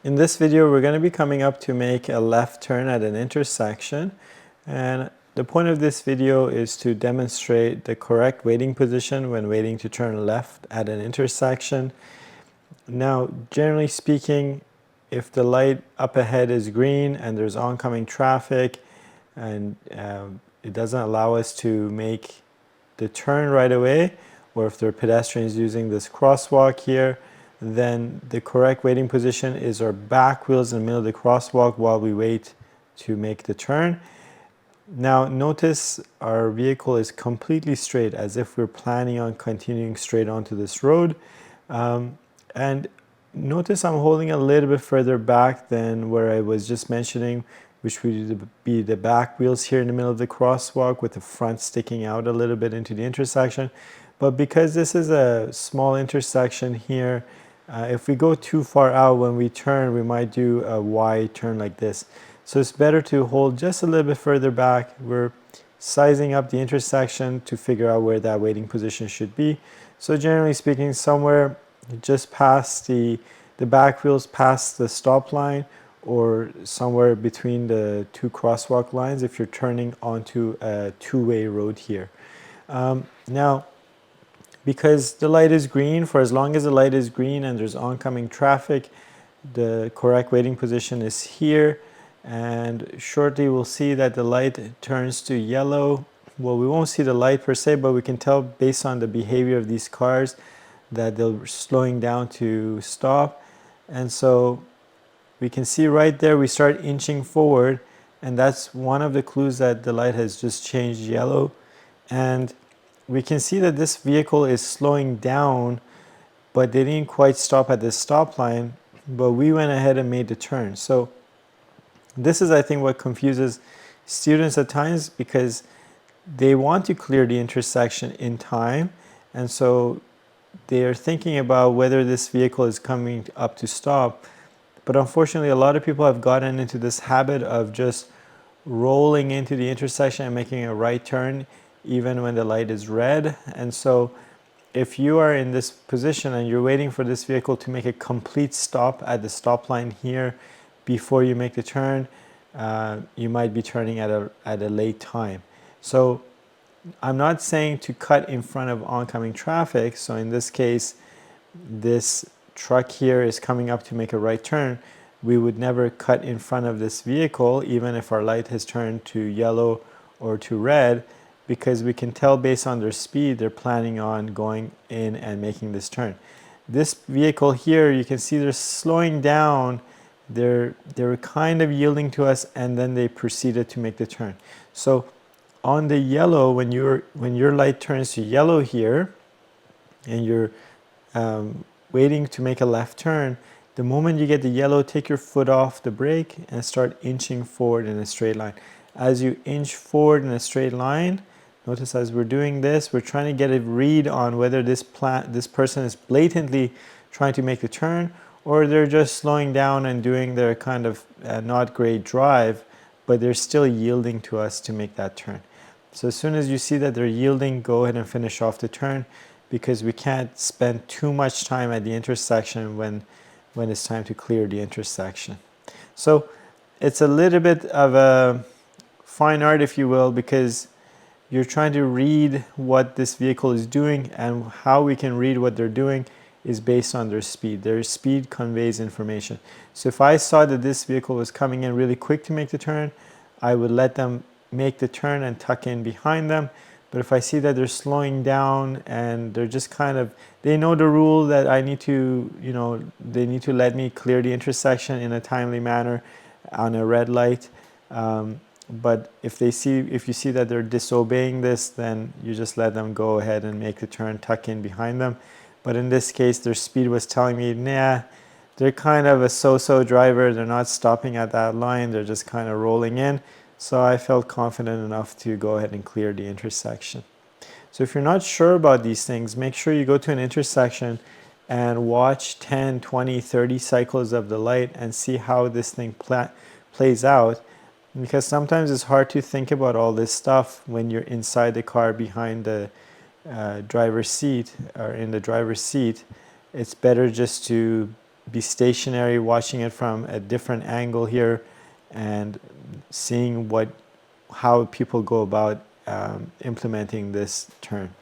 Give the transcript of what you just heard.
In this video, we're going to be coming up to make a left turn at an intersection, and the point of this video is to demonstrate the correct waiting position when waiting to turn left at an intersection. Now, generally speaking, if the light up ahead is green and there's oncoming traffic and it doesn't allow us to make the turn right away, or if there are pedestrians using this crosswalk here, then the correct waiting position is our back wheels in the middle of the crosswalk while we wait to make the turn. Now notice our vehicle is completely straight, as if we're planning on continuing straight onto this road. And notice I'm holding a little bit further back than where I was just mentioning, which would be the back wheels here in the middle of the crosswalk with the front sticking out a little bit into the intersection. But because this is a small intersection here, if we go too far out when we turn, we might do a wide turn like this. So it's better to hold just a little bit further back. We're sizing up the intersection to figure out where that waiting position should be. So generally speaking, somewhere just past the back wheels, past the stop line, or somewhere between the two crosswalk lines if you're turning onto a two-way road here. Now, because the light is green, for as long as the light is green and there's oncoming traffic, the correct waiting position is here. And shortly we'll see that the light turns to yellow. Well, we won't see the light per se, but we can tell based on the behavior of these cars that they're slowing down to stop. And so we can see right there we start inching forward, and that's one of the clues that the light has just changed yellow. And we can see that this vehicle is slowing down, but they didn't quite stop at this stop line, but we went ahead and made the turn. So this is, I think, what confuses students at times, because they want to clear the intersection in time, and so they are thinking about whether this vehicle is coming up to stop. But unfortunately, a lot of people have gotten into this habit of just rolling into the intersection and making a right turn even when the light is red. And so if you are in this position and you're waiting for this vehicle to make a complete stop at the stop line here before you make the turn, you might be turning at a late time. So I'm not saying to cut in front of oncoming traffic. So in this case, this truck here is coming up to make a right turn. We would never cut in front of this vehicle, even if our light has turned to yellow or to red, because we can tell based on their speed, they're planning on going in and making this turn. This vehicle here, you can see they're slowing down. They're kind of yielding to us, and then they proceeded to make the turn. So on the yellow, when your light turns to yellow here, and you're waiting to make a left turn, the moment you get the yellow, take your foot off the brake and start inching forward in a straight line. As you inch forward in a straight line, notice as we're doing this, we're trying to get a read on whether this person is blatantly trying to make the turn, or they're just slowing down and doing their kind of not great drive, but they're still yielding to us to make that turn. So as soon as you see that they're yielding, go ahead and finish off the turn, because we can't spend too much time at the intersection when it's time to clear the intersection. So it's a little bit of a fine art, if you will, because you're trying to read what this vehicle is doing, and how we can read what they're doing is based on their speed. Their speed conveys information. So if I saw that this vehicle was coming in really quick to make the turn, I would let them make the turn and tuck in behind them. But if I see that they're slowing down and they're just kind of, they know the rule that I need to, they need to let me clear the intersection in a timely manner on a red light. But if you see that they're disobeying this, then you just let them go ahead and make the turn, tuck in behind them. But in this case, their speed was telling me, nah, they're kind of a so-so driver. They're not stopping at that line. They're just kind of rolling in. So I felt confident enough to go ahead and clear the intersection. So if you're not sure about these things, make sure you go to an intersection and watch 10, 20, 30 cycles of the light and see how this thing plays out. Because sometimes it's hard to think about all this stuff when you're inside the car behind the driver's seat, or in the driver's seat. It's better just to be stationary, watching it from a different angle here, and seeing how people go about implementing this turn.